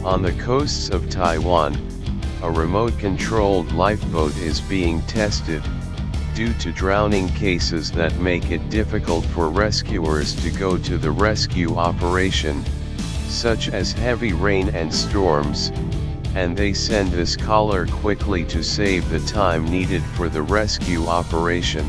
On the coasts of Taiwan, a remote-controlled lifeboat is being tested, due to drowning cases that make it difficult for rescuers to go to the rescue operation, such as heavy rain and storms, and they send this caller quickly to save the time needed for the rescue operation.